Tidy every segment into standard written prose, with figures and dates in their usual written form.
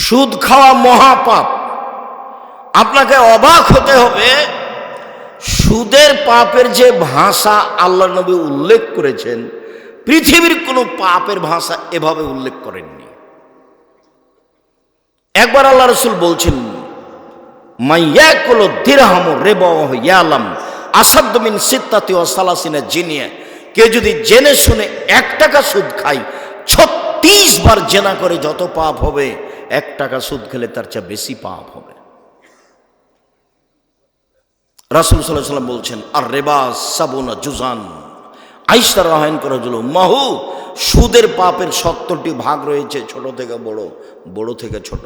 সুদ খাওয়া মহাপাপ। আপনাকে অবাক হতে হবে, সুদের পাপের যে ভাষা আল্লাহ নবী উল্লেখ করেছেন, পৃথিবীর কোনো পাপের ভাষা এভাবে উল্লেখ করেননি। একবার আল্লাহ রসুল বলছেন, মাইয়াকুল দিরহাম রিবা ওয়া ইয়ালাম আসাদ মিন সিত্তাতি ওয়া সালাসিনা জিনিয়া। কেউ যদি জেনে শুনে 1 টাকা সুদ খায়, 36 বার জেনা করে যত পাপ হবে, 1 টাকা সুদ খেলে তার চেয়ে বেশি পাপ হবে। রাসূল সাল্লাল্লাহু আলাইহি ওয়াসাল্লাম বলছেন, আর রিবা সাবুনা জুজান আয়েশা রাদিয়াল্লাহু আনহা মাহু, সুদের পাপের 70টি ভাগ রয়েছে, ছোট থেকে বড়, বড় থেকে ছোট।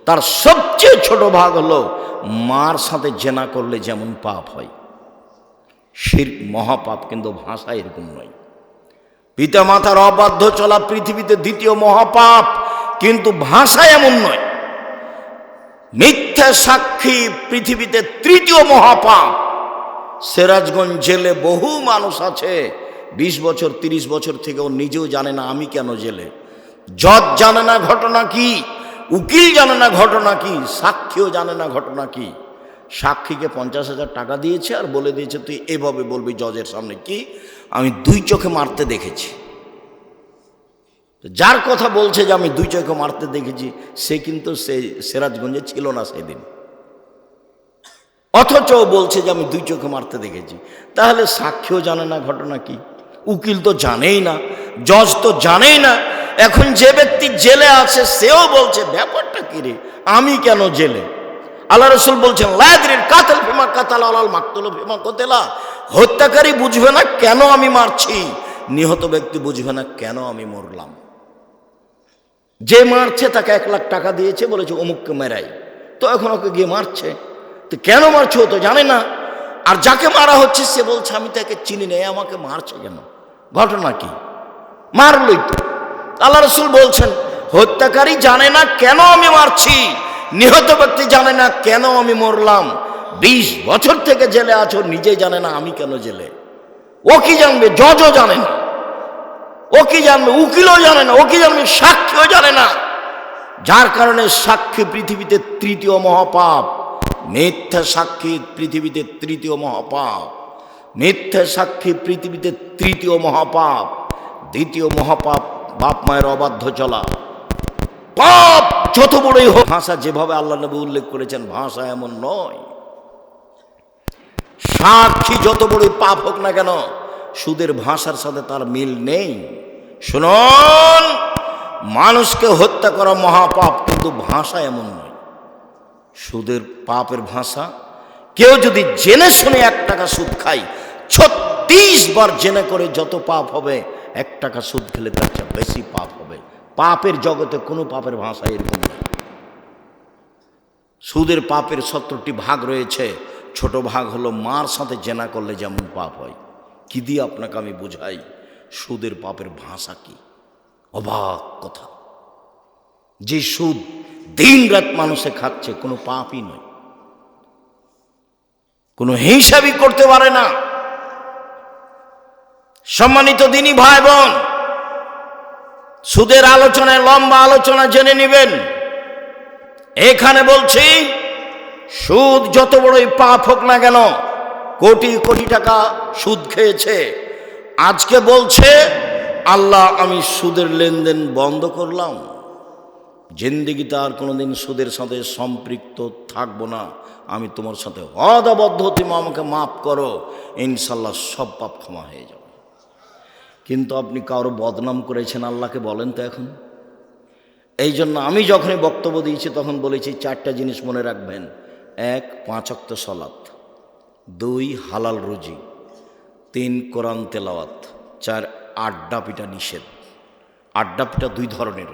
তার সবচেয়ে ছোট ভাগ হলো মার সাথে জেনা করলে যেমন পাপ হয়, শিরক মহাপাপ, কিন্তু ভাষা এরকম নয়। পিতা মাতার অবাধ্য চলা পৃথিবীতে 2য় মহাপাপ, কিন্তু ভাষা এমন নয়। মিথ্যা সাক্ষী পৃথিবীতে 3য় মহাপাপ। সিরাজগঞ্জ জেলে বহু মানুষ আছে 20 বছর 30 বছর থেকে, ও নিজেও জানে না আমি কেন জেলে। জজ জানে না ঘটনা কি, উকিল জানে না ঘটনা কি, সাক্ষীও জানে না ঘটনা কি। সাক্ষীকে 50,000 টাকা দিয়েছে আর বলে দিয়েছে তুই এভাবে বলবি জজের সামনে, কি আমি 2 চোখে মারতে দেখেছি। যার কথা বলছে যে আমি 2 চোখে মারতে দেখেছি, সে কিন্তু সে সিরাজগঞ্জে ছিল না সেদিন, অথচ বলছে যে আমি 2 চোখে মারতে দেখেছি। তাহলে সাক্ষীও জানে না ঘটনা কি, উকিল তো জানেই না, জজ তো জানেই না। এখন যে ব্যক্তি জেলে আছে সেও বলছে ব্যাপারটা কি রে, আমি কেন জেলে। আল্লাহ রসুল বলছেন, লা ইয়াদরিল কাতিল ফিমা কাতালা ওয়াল মাকতুল ফিমা কুতিলা। হত্যাকারী বুঝবে না কেন আমি মারছি, নিহত ব্যক্তি বুঝবে না কেন আমি মরলাম। যে মারছে তাকে 1 লাখ টাকা দিয়েছে, বলেছে অমুককে মেরাই, তো এখন ওকে গিয়ে মারছে, তো কেন মারছে ও তো জানে না। আর যাকে মারা হচ্ছে সে বলছে আমি তাকে চিনি না, আমাকে মারছে কেন, ঘটনা কি, মারলই তো। আল্লাহ রসুল বলছেন, হত্যাকারী জানে না কেন আমি মারছি, নিহত ব্যক্তি জানে না কেন আমি মরলাম। 20 বছর থেকে জেলে আছো, নিজেই জানে না আমি কেন জেলে। ও কি জানবে, জজও জানে না। ও কি জানবে, উকিলও জানে না। ও কি জানবে, সাক্ষীও জানে না। যার কারণে সাক্ষী পৃথিবীতে 3য় মহাপাপ। মিথ্যা সাক্ষী পৃথিবীতে 3য় মহাপাপ। মিথ্যা সাক্ষী পৃথিবীতে 3য় মহাপাপ। 2য় মহাপাপ বাপ মায়ের অবাধ্য চলা। পাপ যত বড়ই হোক, ভাষা যেভাবে আল্লাহ নবী উল্লেখ করেছেন ভাষা এমন নয়। সাক্ষী যত বড়ই পাপ হোক না কেন, সুদের ভাষার সাথে তার মিল নেই। শুনুন, মানুষকে হত্যা করা মহাপাপ, কিন্তু ভাষা এমন নয়। সুদের পাপের ভাষা, কেউ যদি জেনে শুনে 1 টাকা সুদ খায়, 36 বার জেনে করে যত পাপ হবে, 1 টাকা সুদ খেলে তার চেয়ে বেশি পাপ হবে। পাপের জগতে কোনো পাপের ভাষা এরকম নয়। সুদের পাপের 70টি ভাগ রয়েছে, ছোট ভাগ হলো মার সাথে জেনা করলে যেমন পাপ হয়। কি দিয়ে আপনাকে আমি বুঝাই সুদের পাপের ভাষা কি? অবাক কথা, যে সুদ দিন রাত মানুষে খাচ্ছে, কোনো পাপই নয়, কোনো হিসাবই করতে পারে না। সম্মানিত দিনী ভাই বোন, সুদের আলোচনায় লম্বা আলোচনা জেনে নেবেন। এখানে বলছি, সুদ যত বড়ই পাপ হোক না কেন, কোটি কোটি টাকা সুদ খেয়েছে, আজকে বলছে আল্লাহ আমি সুদের লেনদেন বন্ধ করলাম, জিন্দেগিতে আর কোনোদিন সুদের সাথে সম্পৃক্ত থাকবো না, আমি তোমার সাথে অদাবদ্ধ, তুমি আমাকে মাফ করো, ইনশাল্লাহ সব পাপ ক্ষমা হয়ে যাবে। কিন্তু আপনি কারো বদনাম করেছেন, আল্লাহকে বলেন তো এখন। এই জন্য আমি যখনই বক্তব্য দিয়েছি তখন বলেছি 4টা জিনিস মনে রাখবেন। 1, 5 ওয়াক্ত সালাত, 2, হালাল রুজি, 3, কোরআন তেলাওয়াত, 4, আড্ডা পিটা নিষেধ। আড্ডা পিটা 2 ধরনের।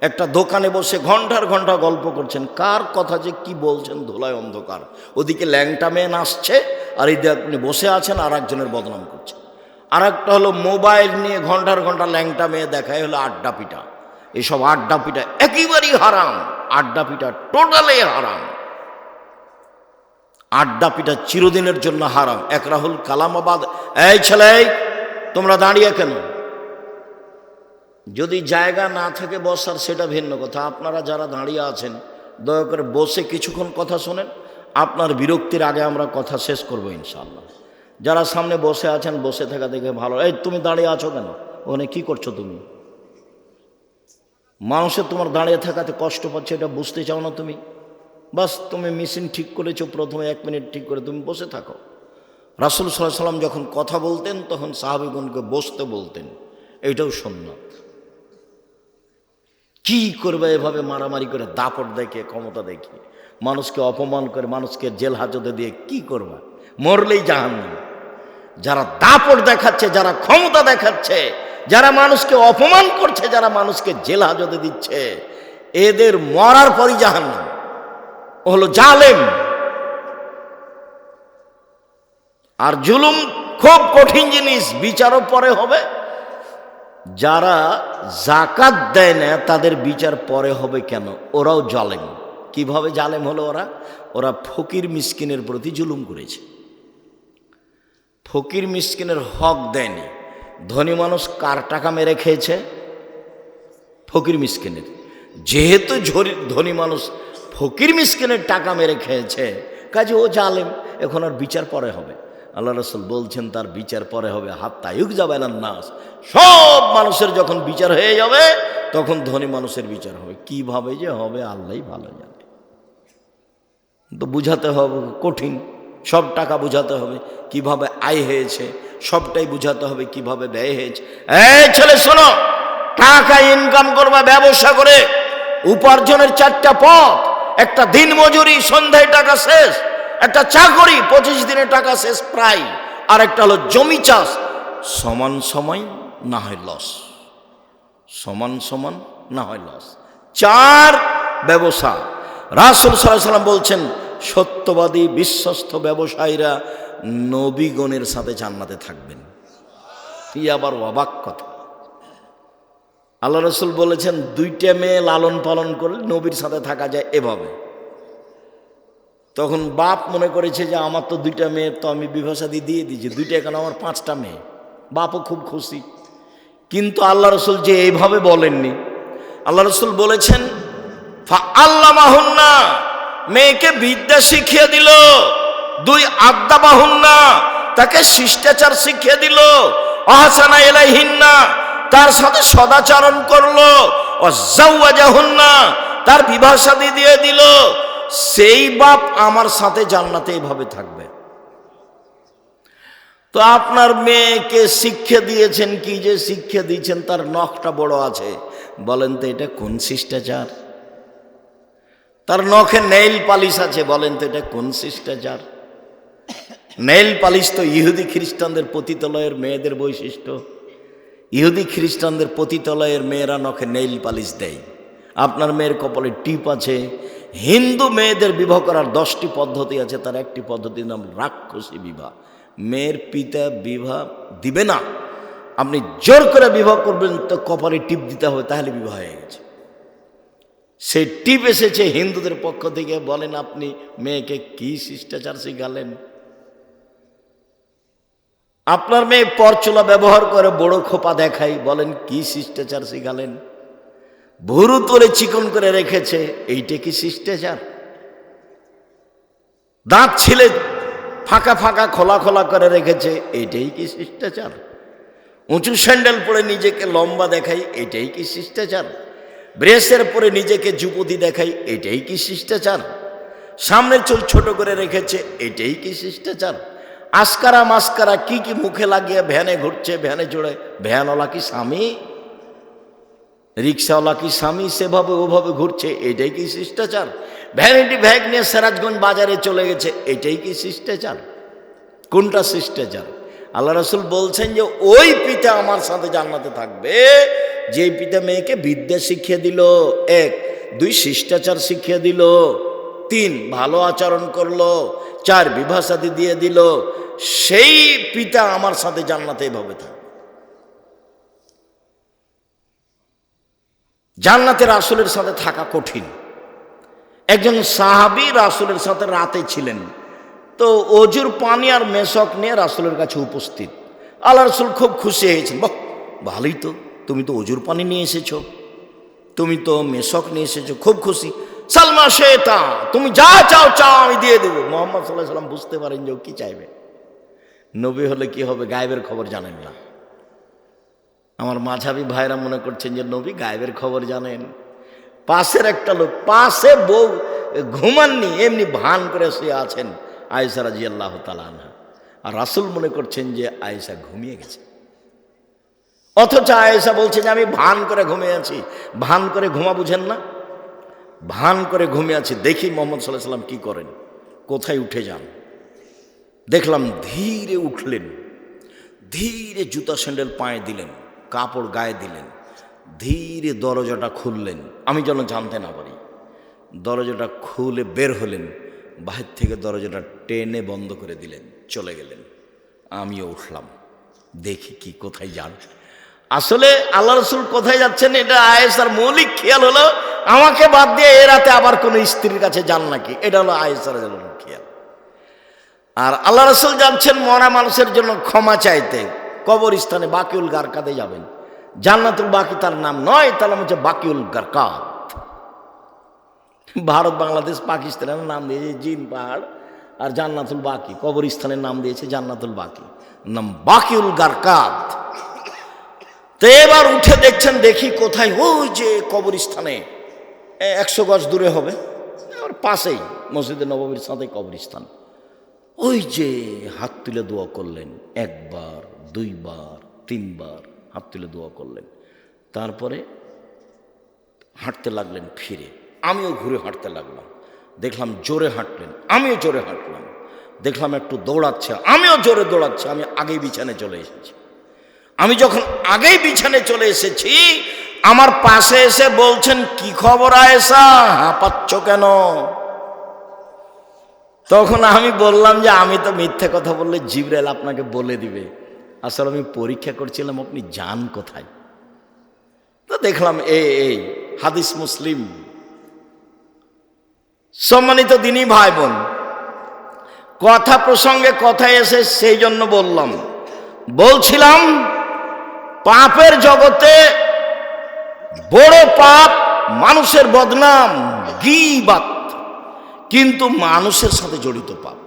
একটা দোকানে বসে ঘন্টার ঘন্টা গল্প করছেন, কার কথা যে কি বলছেন ধোলায় অন্ধকার। ওদিকে ল্যাংটা মেয়ে নাচছে, আর এদিকে আপনি বসে আছেন আর একজনের বদনাম করছেন। আর একটা হলো মোবাইল নিয়ে ঘন্টার ঘন্টা ল্যাংটা মেয়ে দেখায়, হলো আড্ডা পিটা। এসব আড্ডা পিটা একেবারেই হারাম। আড্ডা পিটা টোটালি হারাম। আড্ডা পিটা চিরদিনের জন্য হারাম। এক রাহুল কালামাবাদ, এই ছেলে তোমরা দাঁড়িয়ে কেন? যদি জায়গা না থাকে বসার সেটা ভিন্ন কথা। আপনারা যারা দাঁড়িয়ে আছেন দয়া করে বসে কিছুক্ষণ কথা শোনেন। আপনার বিরক্তির আগে আমরা কথা শেষ করব ইনশাআল্লাহ। যারা সামনে বসে আছেন বসে থাকা দেখে ভালো। এই তুমি দাঁড়িয়ে আছো কেন? ওখানে কি করছো তুমি? মানুষের তোমার দাঁড়িয়ে থাকাতে কষ্ট পাচ্ছে, এটা বুঝতে চাও না তুমি? বাস তুমি মেশিন ঠিক করেছো, প্রথমে 1 মিনিট ঠিক করে তুমি বসে থাকো। রাসূল সাল্লাল্লাহু আলাইহি ওয়াসাল্লাম যখন কথা বলতেন তখন সাহাবীগণকে বসতে বলতেন, এটাও সুন্নাত। কি করবে এভাবে মারামারি করে, দাপট দেখে, ক্ষমতা দেখে, মানুষকে অপমান করে, মানুষকে জেল হাজতে দিয়ে কি করবা? মরলেই জাহান্নাম। যারা দাপট দেখাচ্ছে, যারা ক্ষমতা দেখাচ্ছে, যারা মানুষকে অপমান করছে, যারা মানুষকে জেল হাজতে দিচ্ছে, এদের মরার পরই জাহান্নাম। ও হলো জালেম। আর জুলুম খুব কঠিন জিনিস, বিচারও পরে হবে। যারা জাকাত দেয় না তাদের বিচার পরে হবে কেন? ওরাও জালেম। কিভাবে জালেম হলো ওরা? ওরা ফকির মিসকিনের প্রতি জুলুম করেছে, ফকির মিসকিনের হক দেয়নি। ধনী মানুষ কার টাকা মেরে খেয়েছে? ফকির মিসকিনের। যেহেতু ধনী মানুষ ফকির মিসকিনের টাকা মেরে খেয়েছে, কাজে ও জালেম, এখন আর বিচার পরে হবে। আল্লাহ রাসূল বলছেন তার বিচার পরে হবে। হাত্তা ইউকযাবানান নাস, সব মানুষের যখন বিচার হয়ে যাবে তখন ধনী মানুষের বিচার হবে। কিভাবে যে হবে আল্লাহই ভালো জানে। তো বুঝাতে হবে, কঠিন। সব টাকা বুঝাতে হবে কিভাবে আয় হয়েছে, সবটাই বুঝাতে হবে কিভাবে ব্যয় হয়েছে। এই ছেলে শোনো, টাকা ইনকাম করবা ব্যবসা করে, উপার্জনের 4টা পথ। একটা দিন মজুরি, সন্ধ্যায় টাকা শেষ। একটা চাকরি, 25 দিনে টাকা শেষ প্রায়। আর একটা হলো জমি চাষ, সমান সময় না হয় লস, সমান সমান না হয় লস। 4 ব্যবসা। রাসূল সাল্লাল্লাহু আলাইহি ওয়াসাল্লাম বলছেন সত্যবাদী বিশ্বস্ত ব্যবসায়ীরা নবীগণের সাথে জান্নাতে থাকবেন। কি আবার অবাক কথা! আল্লাহ রাসূল বলেছেন 2টা মেয়ে লালন পালন করলে নবীর সাথে থাকা যায় এভাবে। তখন বাপ মনে করেছে যে আমার তো 2টা মেয়ে, তো আমি বিবাহসাদী দিয়ে দিয়েছি, 2টা কেন, আমার 5টা মেয়ে। বাপও খুব খুশি। কিন্তু আল্লাহ রাসূল যে এইভাবে বলেননি। আল্লাহ রাসূল বলেছেন ফাআল্লামাহুন্না, মেয়েকে বিদ্যা শিখিয়ে দিল। 2 আদাবাহুন্না, তাকে শিষ্টাচার শিখিয়ে দিল। আহসানা ইলাইহিন্না, তার সাথে সদাচরণ করলো। ওয়াজাওয়াজাহুন্না, তার বিবাহ শাদী দিয়ে দিল। সেই বাপ আমার সাথে জান্নাতে এইভাবে থাকবে। তো আপনার মেয়েকে শিক্ষা দিয়েছেন, কি যে শিক্ষা দিয়েছেন, তার নখটা বড় আছে। বলেন তো এটা কোন শিষ্টাচার? তার নখে নেইল পালিশ আছে, বলেন তো এটা কোন শিষ্টাচার? নেইল পালিশ তো ইহুদি খ্রিস্টানদের পতিতালয়ের মেয়েদের বৈশিষ্ট্য। ইহুদি খ্রিস্টানদের পতিতালয়ের মেয়েরা নখে নেইল পালিশ দেয়। আপনার মেয়ের কপালে টিপ আছে। হিন্দু মেয়েদের বিবাহ করার 10টি পদ্ধতি আছে, তার একটি পদ্ধতির নাম রাক্ষসী বিবাহ। মেয়ের পিতা বিবাহ দিবে না, আপনি জোর করে বিবাহ করবেন তো কপালে টিপ দিতে হবে, তাহলে বিবাহ হয়ে গেছে। সেই টিপ এসেছে হিন্দুদের পক্ষ থেকে। বলেন আপনি মেয়েকে কি শিষ্টাচার শিখালেন? আপনার মেয়ে পরচুলা ব্যবহার করে বড় খোপা দেখাই, বলেন কি শিষ্টাচার শিখালেন? ভুরু তোলে চিকন করে রেখেছে, এইটা কি শিষ্টাচার? দাঁত ছিলে ফাঁকা ফাঁকা খোলা খোলা করে রেখেছে, এইটাই কি শিষ্টাচার? উঁচু স্যান্ডেল পরে নিজেকে লম্বা দেখাই, এটাই কি শিষ্টাচার? ব্রেসের পরে নিজেকে যুবতী দেখাই, এটাই কি শিষ্টাচার? সামনের চুল ছোট করে রেখেছে, এটাই কি শিষ্টাচার? আস্কারা মাস্কারা কি কি মুখে লাগিয়ে ভ্যানে ঘুরছে, ভ্যানে চড়ে। ভ্যানওয়ালা কি স্বামী? রিক্সাওয়ালা কি স্বামী? সেভাবে ওভাবে ঘুরছে, এটাই কি শিষ্টাচার? ভ্যানিটি ব্যাগ নিয়ে সিরাজগঞ্জ বাজারে চলে গেছে, এটাই কি শিষ্টাচার? কোনটা শিষ্টাচার? আল্লাহ রাসূল বলছেন যে ওই পিতা আমার সাথে জান্নাতে থাকবে যে পিতা মেয়েকে বিদ্যা শিখিয়ে দিল, 1, 2 শিষ্টাচার শিখিয়ে দিল, 3 ভালো আচরণ করলো, 4 বিবাহ শাদী দিয়ে দিল। সেই পিতা আমার সাথে জান্নাতে এভাবে থাকবে। জান্নাতে রাসূলের সাথে থাকা কঠিন। একজন সাহাবী রাসূলের সাথে রাতে ছিলেন, তো অজুর পানি আর মেশক নিয়ে রাসূলের কাছে উপস্থিত। আল্লাহ রাসূল খুব খুশি হয়েছেন। বাহ, ভালোই তো, তুমি তো অজুর পানি নিয়ে এসেছো, তুমি তো মেশক নিয়ে এসেছো, খুব খুশি। সালমা শেতা, তুমি যা চাও চাও আমি দিয়ে দেবো। মোহাম্মদ সাল্লাল্লাহু আলাইহি সাল্লাম বুঝতে পারেন যে ও কি চাইবে। নবী হলে কি হবে, গায়েবের খবর জানেন না। আমার মাঝাবি ভাইরা মনে করছেন যে নবী গায়েবের খবর জানেন। পাশের একটা লোক, পাশে বউ ঘুমাননি, এমনি ভান করে শুয়ে আছেন আয়েশা রাদিয়াল্লাহু তাআলা আনহা, আর রাসূল মনে করছেন যে আয়েশা ঘুমিয়ে গেছে। অথচ আয়েশা বলছে যে আমি ভান করে ঘুমিয়ে আছি। ভান করে ঘুমা বুঝেন না? ভান করে ঘুমিয়ে আছি। দেখি মুহাম্মদ সাল্লাল্লাহু আলাইহি সাল্লাম কি করেন, কোথায় উঠে যান। দেখলাম ধীরে উঠলেন, ধীরে জুতা স্যান্ডেল পায়ে দিলেন, কাপড় গায়ে দিলেন, ধীরে দরজাটা খুললেন, আমি যেন জানতে না পারি। দরজাটা খুলে বের হলেন, বাহির থেকে দরজাটা টেনে বন্ধ করে দিলেন, চলে গেলেন। আমিও উঠলাম, দেখি কি কোথায় যান। আসলে আল্লাহ রাসূল কোথায় যাচ্ছেন এটা আয়েশার মৌলিক খেয়াল হলো, আমাকে বাদ দিয়ে এ রাতে আবার কোনো স্ত্রীর কাছে যান নাকি, এটা হলো আয়েশার খেয়াল। আর আল্লাহ রাসূল যাচ্ছেন মরা মানুষের জন্য ক্ষমা চাইতে, কবরস্থানে বাকিউল গারকাদে যাবেন। জান্নাতুল বাকি তার নাম নয়, তার নাম হচ্ছে বাকিউল গারকাদ। ভারত, বাংলাদেশ, পাকিস্তানের নাম দিয়েছে জিন পাহাড়, আর জান্নাতুল বাকি কবরস্থানের নাম দিয়েছে জান্নাতুল বাকি, নাম বাকিউল গারকাদ। তো এবার উঠে দেখছেন, দেখি কোথায়, ওই যে কবরস্থানে 100 গজ দূরে হবে, আর পাশেই মসজিদে নববীর সাথে কবরস্থান। ওই যে হাত তুলে দোয়া করলেন, 1 বার 2 বার 3 বার হাত তুলে দোয়া করলেন। তারপরে হাঁটতে লাগলেন ফিরে, আমিও ঘুরে হাঁটতে লাগলাম। দেখলাম জোরে হাঁটলেন, আমিও জোরে হাঁটলাম। দেখলাম একটু দৌড়াচ্ছে, আমিও জোরে দৌড়াচ্ছি। আমি আগেই বিছানে চলে এসেছি। আমি যখন আগেই বিছানে চলে এসেছি, আমার পাশে এসে বলছেন, কি খবর আয়েশা, হাঁপাচ্ছ কেন? তখন আমি বললাম যে আমি তো মিথ্যে কথা বললে জিবরাইল আপনাকে বলে দিবে। আসলে আমি পরীক্ষা করছিলাম আপনি যান কোথায়। তো দেখলাম এই হাদিস মুসলিম। সম্মানিত দিনী ভাই বোন, কথা প্রসঙ্গে কথা এসে সেই জন্য বলছিলাম পাপের জগতে বড় পাপ মানুষের বদনাম, গীবাত, কিন্তু মানুষের সাথে জড়িত পাপ।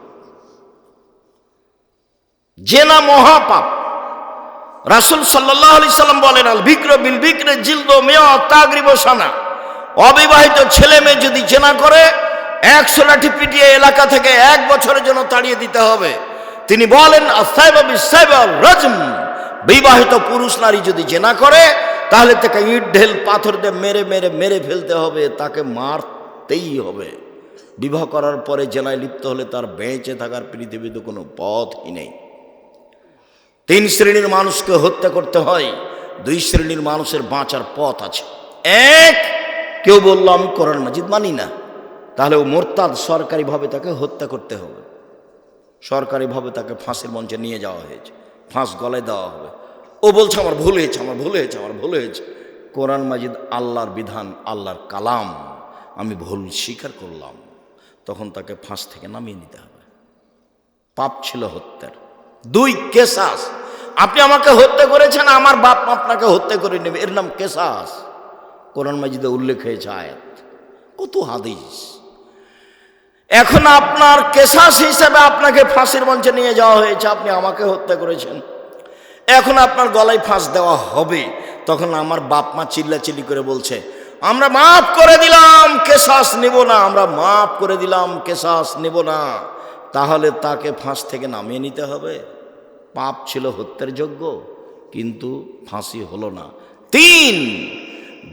জেনা মহাপাপ। রাসূল সাল্লাল্লাহু আলাইহি সাল্লাম বলেন, আল বিকর বিল বিকরে জিলদু মিয়া তাগরিব সানা। অবিবাহিত ছেলে মেয়ে যদি জেনা করে 100 লাঠি পিটিয়ে এলাকা থেকে 1 বছরের জন্য তাড়িয়ে দিতে হবে। তিনি বলেন, আসাইবা বিসাইবা রাজম। বিবাহিত পুরুষ নারী যদি জেনা করে তাহলে তাকে ইট ঢেল পাথর দিয়ে মেরে মেরে মেরে ফেলতে হবে, তাকে মারতেই হবে। বিবাহ করার পরে জেনায় লিপ্ত হলে তার বেঁচে থাকার পৃথিবীতে কোনো পথই নেই। 3 শ্রেণীর মানুষকে হত্যা করতে হয়, 2 শ্রেণীর মানুষের বাঁচার পথ আছে। 1, কেউ বলল আমি কোরআন মাজিদ মানি না, তাহলে ও মোরতাদ, সরকারিভাবে তাকে হত্যা করতে হবে। সরকারিভাবে তাকে ফাঁসির মঞ্চে নিয়ে যাওয়া হয়েছে, ফাঁস গলায় দেওয়া হবে। ও বলছে আমার ভুল হয়েছে, আমার ভুল হয়েছে, আমার ভুল হয়েছে। কোরআন মাজিদ আল্লাহর বিধান, আল্লাহর কালাম, আমি ভুল স্বীকার করলাম, তখন তাকে ফাঁস থেকে নামিয়ে নিতে হবে। পাপ ছিল হত্যার। 2, কেসাস। আপনি আমাকে হত্যা করেছেন, আমার বাপ আপনাকে হত্যা করে নেবে, এর নাম কেসাস। কোরআন মাজিদে উল্লেখ হয়েছে আয়াত, কত হাদিস। এখন আপনার কেসাস হিসাবে আপনাকে ফাঁসির মঞ্চে নিয়ে যাওয়া হয়েছে, আপনি আমাকে হত্যা করেছেন, এখন আপনার গলায় ফাঁস দেওয়া হবে। তখন আমার বাপ মা চিল্লাচিল্লি করে বলছে, আমরা মাফ করে দিলাম, কেসাস নেব না, আমরা মাফ করে দিলাম, কেসাস নেব না। তাহলে তাকে ফাঁস থেকে নামিয়ে নিতে হবে। পাপ ছিল হত্যার যোগ্য, কিন্তু ফাঁসি হলো না। 3,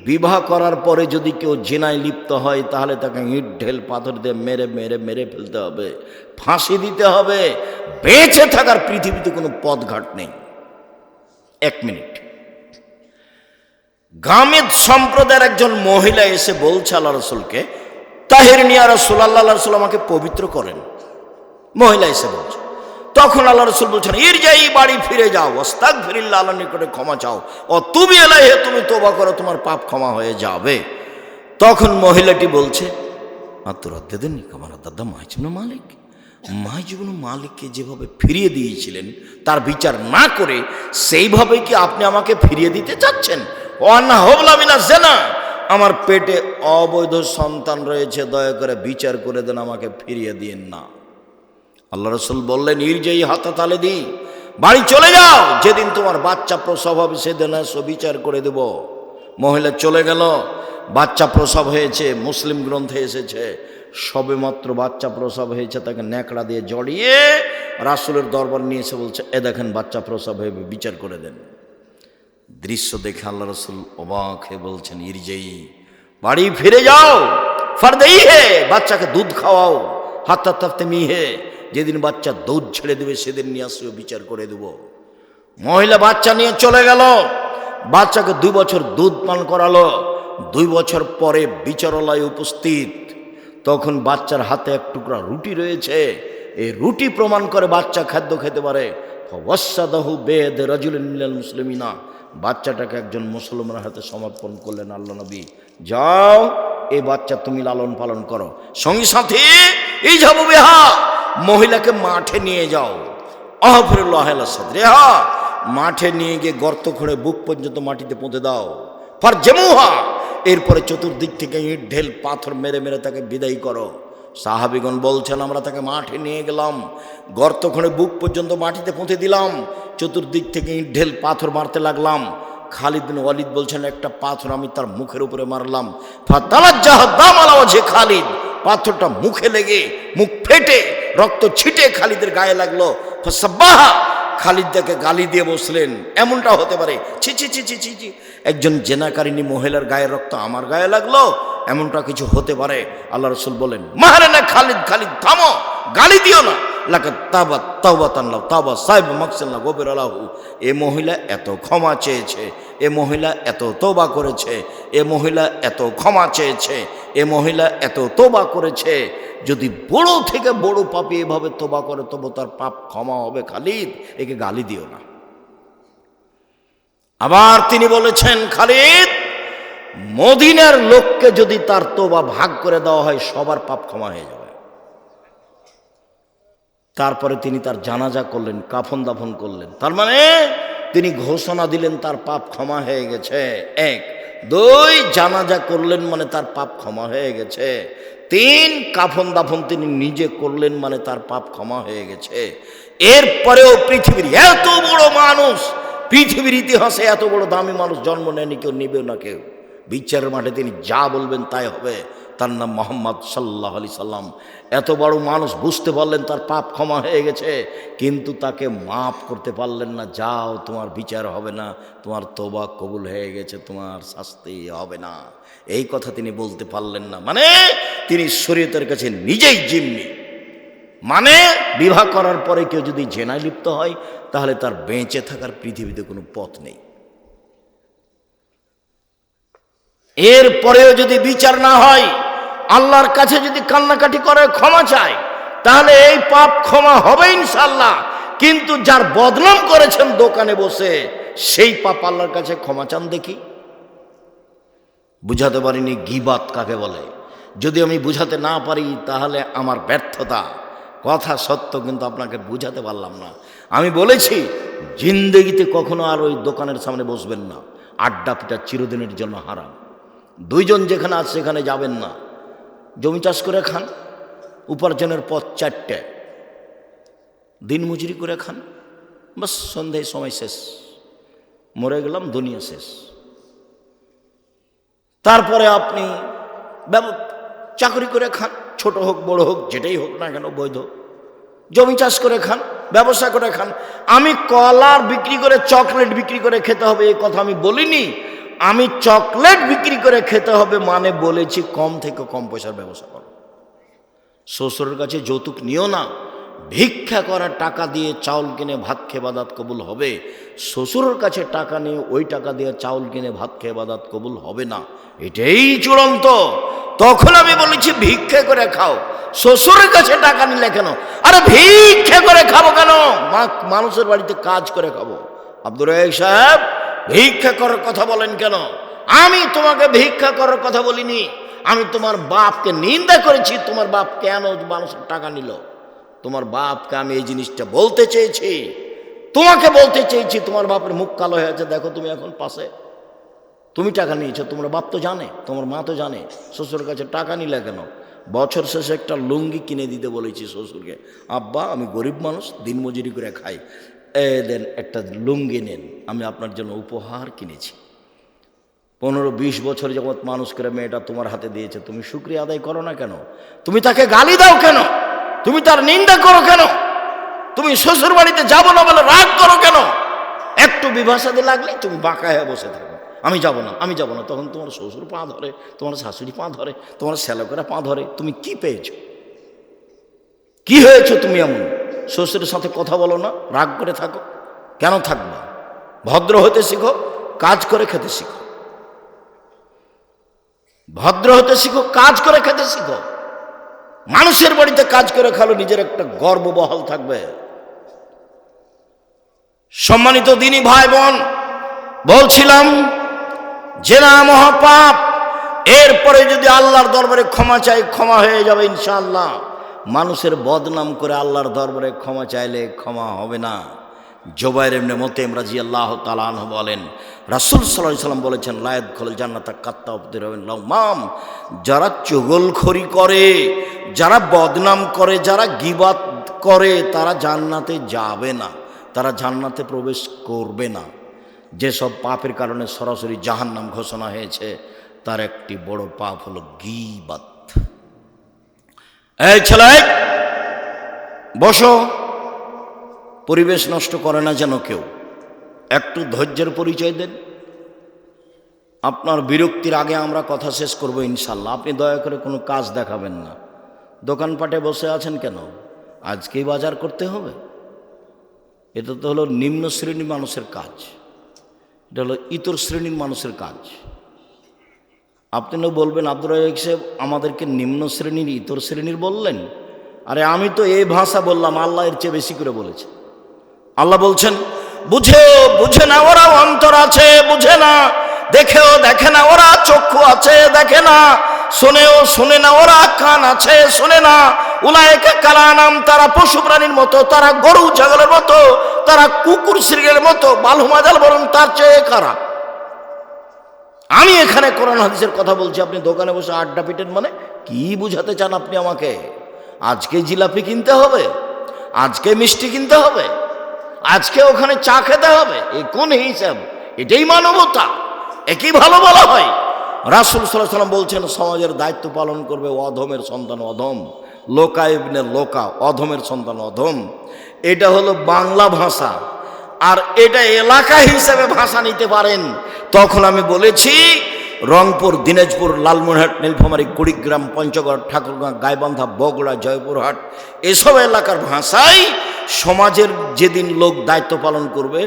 বিবাহ করার পরে যদি কেউ জেনায় লিপ্ত হয় তাহলে তাকে ইট ঢেল পাথর দিয়ে মেরে মেরে মেরে ফেলতে হবে, ফাঁসি দিতে হবে। বেঁচে থাকার পৃথিবীতে কোনো পথঘাট নেই। 1 মিনিট। গামেদ সম্প্রদায়ের একজন মহিলা এসে বলছে আল্লাহ রাসূলকে, তাহিরনি ইয়া রাসূলুল্লাহ, আল্লাহ রাসূল আমাকে পবিত্র করেন। মহিলা এসে বলছে। তখন আল্লাহ রাসূল বলছেন, ইরজাই, বাড়ি ফিরে যাও, আস্তাগফিরুল্লাহ, আল্লাহর নিকটে ক্ষমা চাও, ও তুবি ইলাইহি, তুমি তওবা করো, তোমার পাপ ক্ষমা হয়ে যাবে। তখন মহিলাটি বলছে, আতুরাদ্দিদনি কামা রাদ্দাদা মাইজ ইবনে মালিক, মাইজুবনুল মালিককে যেভাবে ফিরিয়ে দিয়েছিলেন তার বিচার না করে সেইভাবে কি আপনি আমাকে ফিরিয়ে দিতে চাচ্ছেন? ওয়ান্না হবলামিনা জেনা, আমার পেটে অবৈধ সন্তান রয়েছে, দয়া করে বিচার করে দেন, আমাকে ফিরিয়ে দিন না। আল্লাহ রসুল বললেন, ইরজাই হাতা তালে দি, বাড়ি চলে যাও, যেদিন তোমার বাচ্চা প্রসব হবে সেদিন এসো, বিচার করে দেব। মহিলা চলে গেল, বাচ্চা প্রসব হয়েছে। মুসলিম গ্রন্থে এসেছে সবে মাত্র বাচ্চা প্রসব হয়েছে, তাকে ন্যাকড়া দিয়ে জড়িয়ে রাসূলের দরবার নিয়ে এসে বলছে, এ দেখেন বাচ্চা প্রসব হয়ে, বিচার করে দেন। দৃশ্য দেখে আল্লাহ রসুল অবাক হয়ে বলছেন, ইরজাই, বাড়ি ফিরে যাও, ফারদেই হে, বাচ্চাকে দুধ খাওয়াও, হাত্তা তাফতে মিহে, যেদিন বাচ্চা দুধ ছেড়ে দেবে সেদিন নিয়ে আসিও, বিচার করে দেব। মহিলা বাচ্চা নিয়ে চলে গেল, বাচ্চাকে 2 বছর দুধ পান করালো। 2 বছর পরে বিচারালয়ে উপস্থিত, তখন বাচ্চার হাতে এক টুকরা রুটি রয়েছে। এই রুটি প্রমাণ করে বাচ্চা খাদ্য খেতে পারে। ওয়াসাদাহু বেদ রাজুলিন মিনাল মুসলিমিনা, বাচ্চাটাকে একজন মুসলমানের হাতে সমর্পণ করলেন আল্লাহ নবী। যাও, এই বাচ্চা তুমি লালন পালন করো। সঙ্গী সাথী, এই যাবো বেহা, মহিলাকে মাঠে নিয়ে যাও। আহফিরুল্লাহ সাদরিহা, মাঠে নিয়ে গিয়ে গর্ত খুঁড়ে বুক পর্যন্ত মাটিতে পুঁতে দাও। ফারজেমুহা, এরপরে চতুর্দিক থেকে ইট ঢেল পাথর মেরে মেরে তাকে বিদায় করো। সাহাবীগণ বলছেন, আমরা তাকে মাঠে নিয়ে গেলাম, গর্ত খুঁড়ে বুক পর্যন্ত মাটিতে পুঁতে দিলাম, চতুর্দিক থেকে ইট ঢেল পাথর মারতে লাগলাম। খালিদ বিন ওয়ালিদ বলছেন, একটা পাথর আমি তার মুখের উপরে মারলাম। ফাতালাজ্জাহ দাম আলা ওয়াজহি খালিদ, পাথরটা মুখে লেগে মুখ ফেটে রক্ত ছিটে খালিদের গায়ে লাগলো। ফাসাব্বাহা, খালিদ তাকে গালি দিয়ে বসলেন, এমনটা হতে পারে? ছি ছি ছি ছি ছি ছি, একজন জেনাকারিনী মহিলার গায়ের রক্ত আমার গায়ে লাগলো, এমনটা কিছু হতে পারে? আল্লাহ রসুল বলেন, মারে না খালিদ, খালিদ থামো, গালি দিও না। লাকাত তাবাত তাওবাতান লাউ তাবা সাইব মাকসাল্লাহ গফির লাহু, এ মহিলা এত ক্ষমা চেয়েছে, এ মহিলা এত তওবা করেছে, এ মহিলা এত ক্ষমা চেয়েছে, এ মহিলা এত তওবা করেছে। যদি বড় থেকে বড় পাপী এভাবে তওবা করে তবু তার পাপ ক্ষমা হবে। খালিদ, একে গালি দিও না। আবার তিনি বলেছেন, খালিদ, মদিনার লোককে যদি তার তওবা ভাগ করে দেওয়া হয় সবার পাপ ক্ষমা হয়ে যাবে। তারপরে তিনি তার জানাজা করলেন, কাফন দাফন করলেন। তার মানে তিনি ঘোষণা দিলেন তার পাপ ক্ষমা হয়ে গেছে। 1, 2, জানাজা করলেন মানে তার পাপ ক্ষমা হয়ে গেছে। 3, কাফন দাফন তিনি নিজে করলেন মানে তার পাপ ক্ষমা হয়ে গেছে। এরপরেও পৃথিবীর এত বড় মানুষ, পৃথিবীর ইতিহাসে এত বড় দামি মানুষ জন্ম নেয়নি, কেউ নেবেও না কেউ। বিচারের মাঠে তিনি যা বলবেন তাই হবে। তার নাম মুহাম্মদ সাল্লাল্লাহু আলাইহি সাল্লাম। এত বড় মানুষ বুঝতে পারলেন তার পাপ ক্ষমা হয়ে গেছে, কিন্তু তাকে মাফ করতে পারলেন না। যাও, তোমার বিচার হবে না, তোমার তওবা কবুল হয়ে গেছে, তোমার শাস্তি হবে না, এই কথা তিনি বলতে পারলেন না। মানে তিনি শরীয়তের কাছে নিজেই জিম্মি। মানে বিবাহ করার পরে কেউ যদি জেনায় লিপ্ত হয় তাহলে তার বেঁচে থাকার পৃথিবীতে কোনো পথ নেই। এরপরেও যদি বিচার না হয়, আল্লাহর কাছে যদি কান্নাকাটি করে ক্ষমা চায়, তাহলে এই পাপ ক্ষমা হবে ইনশাআল্লাহ। কিন্তু যার বদনাম করেছেন দোকানে বসে, সেই পাপ আল্লাহর কাছে ক্ষমা চান দেখি। বুঝাতে পারিনি গীবাত কাকে বলে। যদি আমি বুঝাতে না পারি তাহলে আমার ব্যর্থতা। কথা সত্য, কিন্তু আপনাকে বুঝাতে পারলাম না। আমি বলেছি জিন্দেগিতে কখনো আর ওই দোকানের সামনে বসবেন না, আড্ডা পিটা চিরদিনের জন্য হারাম। 2 জন যেখানে আছে সেখানে যাবেন না। জমি চাষ করে খান, উপার্জনের পথ 4টে, দিন মজুরি করে খান, বাস সন্ধ্যায় সময় শেষ, মরে গেলাম, দুনিয়া শেষ। তারপরে আপনি চাকরি করে খান, ছোট হোক বড় হোক যেটাই হোক না কেন বৈধ। জমি চাষ করে খান, ব্যবসা করে খান। আমি কলার বিক্রি করে চকলেট বিক্রি করে খেতে হবে এই কথা আমি বলিনি। আমি চকলেট বিক্রি করে খেতে হবে মানে বলেছি কম থেকে কম পয়সার ব্যবসা করো। শ্বশুরের কাছে যৌতুক নিও না। ভিক্ষা করার টাকা দিয়ে চাউল কিনে ভাত খেয়ে বাদাত কবুল হবে, শ্বশুরের কাছে টাকা নিয়ে ওই টাকা দিয়ে চাউল কিনে ভাত খেয়ে বাদাত কবুল হবে না, এটাই চূড়ান্ত। তখন আমি বলেছি ভিক্ষা করে খাও। শ্বশুরের কাছে টাকা নিলে কেন? আরে ভিক্ষা করে খাবো কেন? মানুষের বাড়িতে কাজ করে খাবো। আব্দুর রাজ্জাক সাহেব, ভিক্ষা করার কথা বলেন কেন? আমি তোমাকে ভিক্ষা করার কথা বলিনি, আমি তোমার বাপকে নিন্দা করেছি। তোমার বাপ কেন মানুষের টাকা নিল? তোমার বাপকে আমি এই জিনিসটা বলতে চেয়েছি, তোমাকে বলতে চেয়েছি। তোমার বাপের মুখ কালো হয়ে আছে, দেখো তুমি এখন পাশে। তুমি টাকা নিয়েছো, তোমার বাপ তো জানে, তোমার মা তো জানে। শ্বশুরের কাছে টাকা নিলে কেন? বছর শেষে একটা লুঙ্গি কিনে দিতে বলেছি শ্বশুরকে। আব্বা, আমি গরিব মানুষ, দিনমজুরি করে খাই, দেন একটা লুঙ্গি নেন, আমি আপনার জন্য উপহার কিনেছি। 15-20 বছর যাবৎ মানুষ করে মেয়েটা তোমার হাতে দিয়েছে, তুমি শুকরিয়া আদায় করো না কেন? তুমি তাকে গালি দাও কেন? তুমি তার নিন্দা করো কেন? তুমি শ্বশুর বাড়িতে যাবো না বলে রাগ করো কেন? একটু বিভাষাতে লাগলে তুমি বাঁকা হয়ে বসে থাকো, আমি যাব না, আমি যাব না। তখন তোমার শ্বশুর পা ধরে, তোমার শাশুড়ি পা ধরে, তোমার শ্যালকেরা পা ধরে। তুমি কি পেয়েছো? কি হয়েছো তুমি এমন? শ্বশুরের সাথে কথা বলো না, রাগ করে থাকো কেন? থাকবা, ভদ্র হতে শিখো, কাজ করে খেতে শিখো। ভদ্র হতে শিখো, কাজ করে খেতে শিখো। মানুষের বাড়িতে কাজ করে খালো, নিজের একটা গর্ব বহাল থাকবে। সম্মানিত দিনী ভাই বোন, বলছিলাম জেনা মহাপাপ। এরপরে যদি আল্লাহর দরবারে ক্ষমা চাই, ক্ষমা হয়ে যাবে ইনশাআল্লাহ। মানুষের বদনাম করে আল্লাহর দরবারে ক্ষমা চাইলে ক্ষমা হবে না। জুবাইর ইবনে মুতঈম রাদিয়াল্লাহু তাআলা আনহু বলেন, রাসূল সাল্লাল্লাহু আলাইহি ওয়াসাল্লাম বলেছেন, লা ইয়াদখুলুল জান্নাতা কাত্তাবুর লাউমাম। যারা চুগলখড়ি করে, যারা বদনাম করে, যারা গীবাত করে, তারা জান্নাতে যাবে না, তারা জান্নাতে প্রবেশ করবে না। যেসব পাপের কারণে সরাসরি জাহান্নাম ঘোষণা হয়েছে, তার একটি বড় পাপ হলো গীবাত। এই ছেলে, বসো, পরিবেশ নষ্ট করে না যেন কেউ। একটু ধৈর্যের পরিচয় দেন। আপনার বিরক্তির আগে আমরা কথা শেষ করব ইনশাল্লাহ। আপনি দয়া করে কোনো কাজ দেখাবেন না। দোকানপাটে বসে আছেন কেন? আজকেই বাজার করতে হবে? এটা তো হলো নিম্ন শ্রেণীর মানুষের কাজ, এটা হলো ইতর শ্রেণীর মানুষের কাজ। আপনি না বলবেন, আব্দুর রাজ্জাক সাহেব আমাদেরকে নিম্ন শ্রেণীর, ইতর শ্রেণীর বললেন। আরে আমি তো এই ভাষা বললাম, আল্লাহ এর চেয়ে বেশি করে বলেছে। আল্লাহ বলছেন, বুঝে না ওরা অন্তর আছে, বুঝে না। দেখেও দেখে না ওরা চক্ষু আছে, দেখে না। শোনেও শোনে না ওরা কান আছে, শোনে না। উলায়েকা কালানাম, তারা পশু প্রাণীর মতো, তারা গরু ছাগলের মতো, তারা কুকুর শ্রীগের মতো, বালুমাজাল বরং তার চেয়ে খারাপ। আমি এখানে কোরআন হাদিসের কথা বলছি, আপনি দোকানে বসে আড্ডা পিটেন। মানে কি বুঝাতে চান আপনি আমাকে? আজকে জিলাপি কিনতে হবে, আজকে মিষ্টি কিনতে হবে, আজকে ওখানে চা খেতে হবে? এ কোন হিসাব? এটাই মানবতা? একই ভালো বলা হয়? রাসূল সাল্লাল্লাহু আলাইহি ওয়াসাল্লাম বলছেন, সমাজের দায়িত্ব পালন করবে অধমের সন্তান অধম, লোকা ইবনে লোকা, অধমের সন্তান অধম। এটা হলো বাংলা ভাষা। আর এটা এলাকা হিসেবে ভাষা নিতে পারেন। তখন আমি বলেছি, রংপুর, দিনাজপুর, লালমনিরহাট, নীলফামারী, কুড়িগ্রাম, পঞ্চগড়, ঠাকুরগাঁ, গাইবান্ধা, বগুড়া, জয়পুরহাট, এসব এলাকার ভাষায় সমাজের যেদিন লোক দায়িত্ব পালন করবে,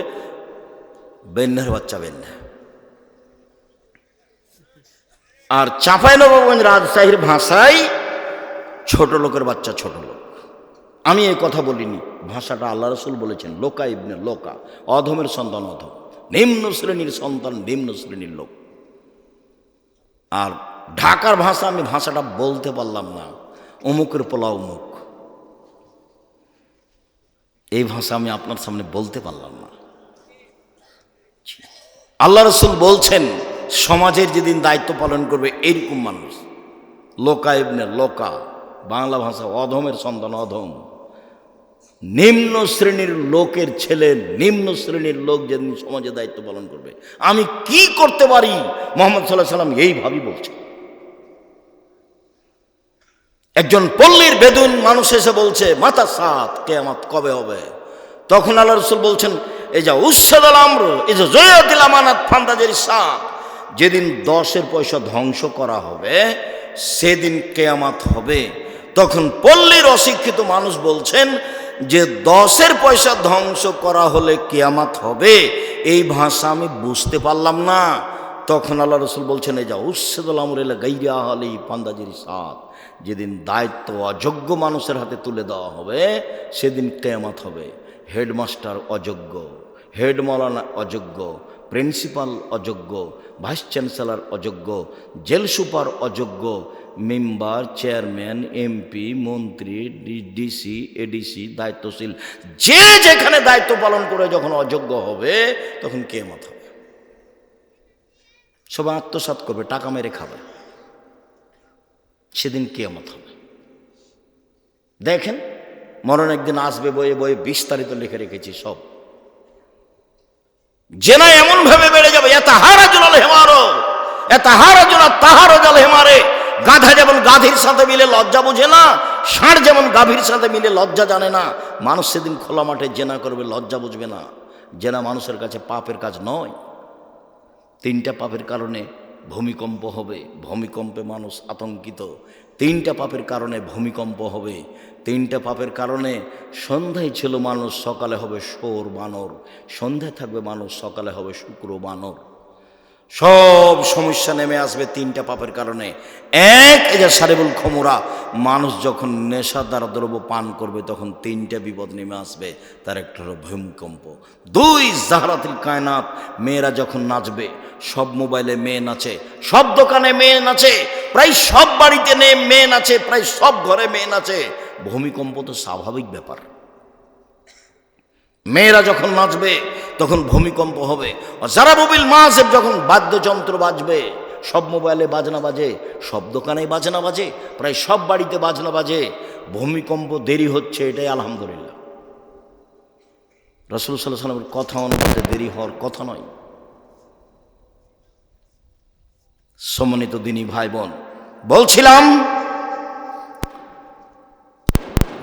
বেন্যার বাচ্চা বেন্যা। আর চাঁপাইনবাবগঞ্জ, রাজশাহীর ভাষায় ছোট লোকের বাচ্চা ছোট লোক। আমি এই কথা বলিনি, ভাষাটা আল্লাহ রাসূল বলেছেন, লোকা ইবনে লোকা, অধমের সন্তান অধম, নিম্ন শ্রেণীর সন্তান নিম্ন শ্রেণীর লোক। আর ঢাকার ভাষা, আমি ভাষাটা বলতে পারলাম না, অমুকের পোলা অমুক, এই ভাষা আমি আপনার সামনে বলতে পারলাম না। আল্লাহ রাসূল বলছেন, সমাজের যেদিন দায়িত্ব পালন করবে এইরকম মানুষ, লোকা ইবনে লোকা, বাংলা ভাষা অধমের সন্তান অধম, নিম্ন শ্রেণীর লোকের ছেলে, নিম্ন শ্রেণীর লোক যেদিন সমাজে দায়িত্ব পালন করবে। আমি কি করতে পারি? মুহাম্মদ সাল্লাল্লাহু আলাইহি ওয়াসাল্লাম এইভাবেই বলছে। একজন পল্লীর বেদুইন মানুষ এসে বলছে, মাতা সাত, কিয়ামত কবে হবে? তখন আল্লাহ রাসূল বলছেন, এই যা উসসাদাল আমর, এই যে জয়াতিল আমানাত ফান্দাজের সাত, যেদিন 10 পয়সা ধ্বংস করা হবে, সেদিন কিয়ামত হবে। তখন পল্লীর অশিক্ষিত মানুষ বলছেন যে 10 পয়সা ধ্বংস করা হলে কিয়ামত হবে, এই ভাষা আমি বুঝতে পারলাম না। তখন আল্লাহ রাসূল বলছেন, এই যা উসসাদাল আমর ইলা গায়রি আহলি ফান্দাজের সাত, যেদিন দায়িত্ব অযোগ্য মানুষের হাতে তুলে দেওয়া হবে, সেদিন কিয়ামত হবে। হেডমাস্টার অযোগ্য, হেড মাওলানা অযোগ্য, প্রিন্সিপাল অযোগ্য, ভাইস চ্যান্সেলর অযোগ্য, জেল সুপার অযোগ্য, মেম্বার, চেয়ারম্যান, এমপি, মন্ত্রী, ডিসি, এডিসি, দায়িত্বশীল যে যেখানে দায়িত্ব পালন করে যখন অযোগ্য হবে তখন কিয়ামত হবে। সবাই আত্মসাৎ করবে, টাকা মেরে খাবে, সেদিন কিয়ামত হবে। দেখেন মরণ একদিন আসবে, বইয়ে বইয়ে বিস্তারিত লিখে রেখেছি সব। জেনা এমন ভাবে বেড়ে যাবে, গাধা যেমন গাধীর সাথে মিলে লজ্জা বোঝে না, ষাঁড় যেমন গাভীর সাথে মিলে লজ্জা জানে না, মানুষ সেদিন খোলা মাঠে জেনা করবে, লজ্জা বুঝবে না। জেনা মানুষের কাছে পাপের কাজ নয়। 3টা পাপের কারণে ভূমিকম্প হবে, ভূমিকম্পে মানুষ আতঙ্কিত। 3টা পাপের কারণে ভূমিকম্প হবে। 3টা পাপের কারণে সন্ধ্যায় ছিল মানুষ, সকালে হবে শোর বানর। সন্ধ্যায় থাকবে মানুষ, সকালে হবে শুক্র বানর। সব সমস্যা নেমে আসবে 3টা পাপের কারণে। এক, এই যে সারেবুল খমুরা, মানুষ যখন নেশাদার দ্রব্য পান করবে তখন 3টা বিপদ নেমে আসবে। তার একটা হলো ভূমিকম্প। 2, জাহরাতুল কায়নাত, মেয়েরা যখন নাচবে, সব মোবাইলে মেয়ে নাচে, সব দোকানে মেয়ে নাচে, প্রায় সব বাড়িতে মেয়ে নাচে, প্রায় সব ঘরে মেয়ে নাচে। ভূমিকম্প তো স্বাভাবিক ব্যাপার। মেয়েরা যখন নাচবে তখন ভূমিকম্প হবে। জারাবুবিল মাযিব, যখন বাদ্যযন্ত্র বাজবে, সব মোবাইলে বাজনা বাজে, সব দোকানে বাজনা বাজে, প্রায় সব বাড়িতে বাজনা বাজে। ভূমিকম্প দেরি হচ্ছে, এটাই আলহামদুলিল্লাহ। রাসূল সাল্লাল্লাহু আলাইহি ওয়াসাল্লামের কথা অনুযায়ী দেরি হওয়ার কথা নয়। সম্মানিত দিনী ভাই বোন, বলছিলাম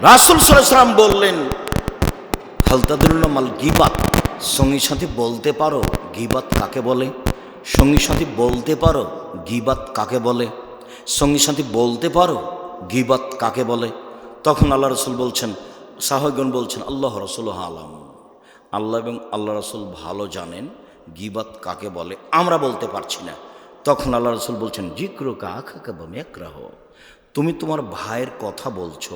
রাসূল সাল্লাল্লাহু আলাইহি ওয়াসাল্লাম বললেন, হাল তাদরুনা মাল গীবাত, সঙ্গী সাথী বলতে পারো গীবাত কাকে বলে? সঙ্গী সাথী বলতে পারো গীবাত কাকে বলে? সঙ্গী সাথী বলতে পারো গীবাত কাকে বলে? তখন আল্লাহ রাসূল বলছেন, সাহাবাগণ বলছেন, আল্লাহ রাসূল আলাম, আল্লাহ এবং আল্লাহ রাসূল ভালো জানেন গীবাত কাকে বলে, আমরা বলতে পারছি না। তখন আল্লাহ রাসূল বলছেন, যিকরুকা আখাকা বিমাকরাহ, তুমি তোমার ভাইয়ের কথা বলছো,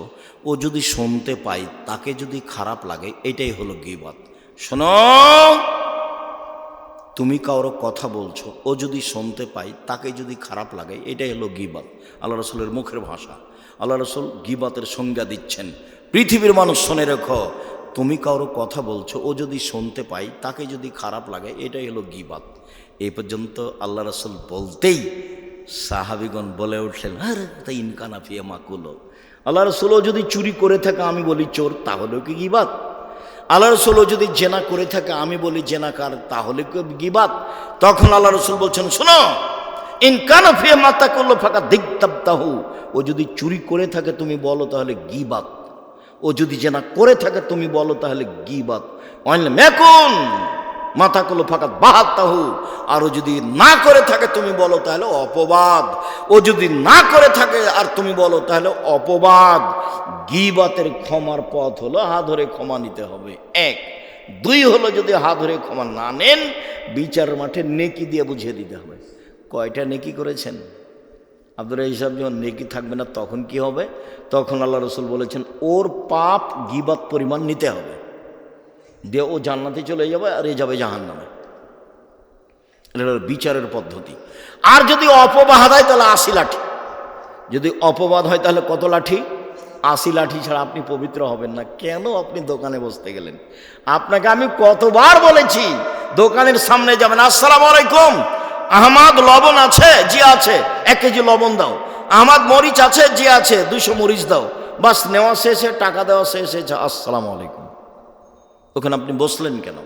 ও যদি শুনতে পাই তাকে যদি খারাপ লাগে, এটাই হলো গীবাত। শোনো, তুমি কারো কথা বলছো, ও যদি শুনতে পাই তাকে যদি খারাপ লাগে, এটাই হলো গীবাত। আল্লাহ রাসূলের মুখের ভাষা। আল্লাহ রাসূল গীবাতের সংজ্ঞা দিচ্ছেন। পৃথিবীর মানুষ শুনে রেখো, তুমি কারো কথা বলছো, ও যদি শুনতে পাই তাকে যদি খারাপ লাগে, এটাই হলো গীবাত। এই পর্যন্ত আল্লাহ রাসূল বলতেই সাহাবীগণ বলে উঠলেন, আরে তাই ইনকানা ফিয়া মাকুলো, আল্লাহ রাসূল যদি চুরি করে থাকে আমি বলি চোর, তাহলেও কি গীবাত? আল্লাহ রাসূল যদি জেনা করে থাকে আমি বলি জেনাকার, তাহলে কি গীবাত? তখন আল্লাহ রাসূল বলছেন, শোনো, ইনকানা ফিয়া মাতাকুল্লু ফাকা দিগতাবতাহু, ও যদি চুরি করে থাকে তুমি বলো তাহলে গীবাত, ও যদি জেনা করে থাকে তুমি বলো তাহলে গীবাত। ওয়াইল মেকুন মাতাকুল্লু ফাকা বাহাতাহু, আরও যদি না করে থাকে তুমি বলো তাহলে অপবাদ, ও যদি না করে থাকে আর তুমি বলো তাহলে অপবাদ। গীবাতের ক্ষমার পথ হলো হাত ধরে ক্ষমা নিতে হবে, 1। 2 হলো যদি হাত ধরে ক্ষমা না নেন, বিচারের মাঠে নেকি দিয়ে বুঝিয়ে দিতে হবে। কয়টা নেকি করেছেন? আপনারা হিসাব যখন নেকি থাকবে না তখন কি হবে? তখন আল্লাহ রাসূল বলেছেন, ওর পাপ গীবাত পরিমাণ নিতে হবে, দিয়ে ও জান্নাতে চলে যাবে আর এ যাবে জাহান্নামে। এটা বিচারের পদ্ধতি। আর যদি অপবাদ হয় তাহলে 80 লাঠি। যদি অপবাদ হয় তাহলে কত লাঠি? 80 লাঠি ছাড়া আপনি পবিত্র হবেন না। কেন আপনি দোকানে বসতে গেলেন? আপনাকে আমি কতবার বলেছি দোকানের সামনে যাবেন, আসসালামু আলাইকুম, আহমদ লবণ আছে? জি আছে, 1 কেজি লবণ দাও। আহমদ মরিচ আছে? জি আছে, 200 মরিচ দাও। বাস নেওয়া শেষে, টাকা দেওয়া শেষে, আসসালামু আলাইকুম। ওখানে আপনি বসলেন কেন?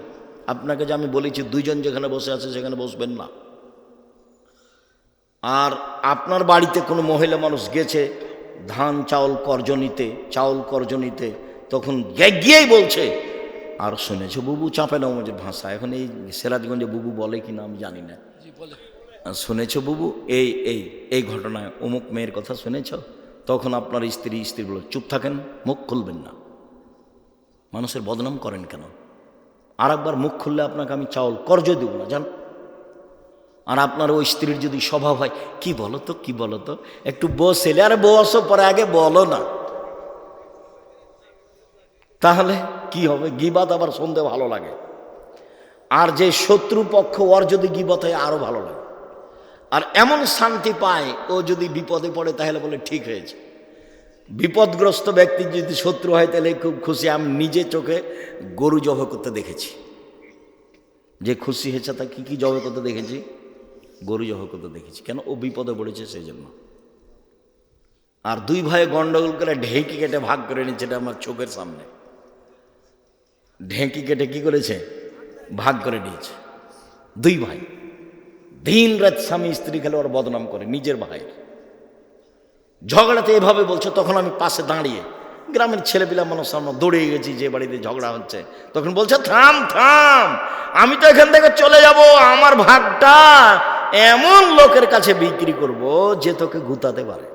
আপনাকে যে আমি বলেছি 2 জন যেখানে বসে আছে সেখানে বসবেন না। আর আপনার বাড়িতে কোনো মহিলা মানুষ গেছে ধান চাউল কর্জ নিতে, তখন গিয়েই বলছে, আর শুনেছো বুবু, চাঁপে নওয়াজের ভাষা, এখন এই সিরাজগঞ্জে বুবু বলে কিনা আমি জানি না, শুনেছো বুবু এই ঘটনায় অমুক মেয়ের কথা শুনেছ? তখন আপনার স্ত্রী বলে, চুপ থাকেন, মুখ খুলবেন না, মানুষের বদনাম করেন কেন? আর একবার মুখ খুললে আপনাকে আমি চাউল কর্জ দেব না, জান। আর আপনার ওই স্ত্রীর যদি স্বভাব হয়, কি বলো তো একটু বসেলে, আরে বসো, পরে আগে বলো না, তাহলে কি হবে? গীবাত আবার শুনতে ভালো লাগে। আর যে শত্রু পক্ষ, ওর যদি গীবাত হয় আরো ভালো লাগে। আর এমন শান্তি পায়, ও যদি বিপদে পড়ে তাহলে বলে ঠিক হয়েছে। বিপদগ্রস্ত ব্যক্তি যদি শত্রু হয় তাহলে খুব খুশি। আমি নিজে চোখে গরু জবাই করতে দেখেছি, যে খুশি হয়েছে তা কি জবাই করতে দেখেছি, গরু জবাই করতে দেখেছি। কেন? ও বিপদে পড়েছে সেই জন্য। আর দুই ভাই গন্ডগোল করে ঢেঁকি কেটে ভাগ করে নিচ্ছে, এটা আমার চোখের সামনে। ঢেঁকি কেটে কি করেছে? ভাগ করে নিয়েছে। দুই ভাই দিন রাত স্বামী স্ত্রী খেলে ওর বদনাম করে নিজের ভাই। ঝগড়াতে এভাবে বলছে, তখন আমি পাশে দাঁড়িয়ে গ্রামের ছেলেপিলা মানুষ সামনে দৌড়ে গেছি যে বাড়িতে ঝগড়া হচ্ছে। তখন বলছে থাম থাম, আমি তো এখান থেকে চলে যাব, আমার ভাগটা এমন লোকের কাছে বিক্রি করব যে তোকে গুতাতে পারে।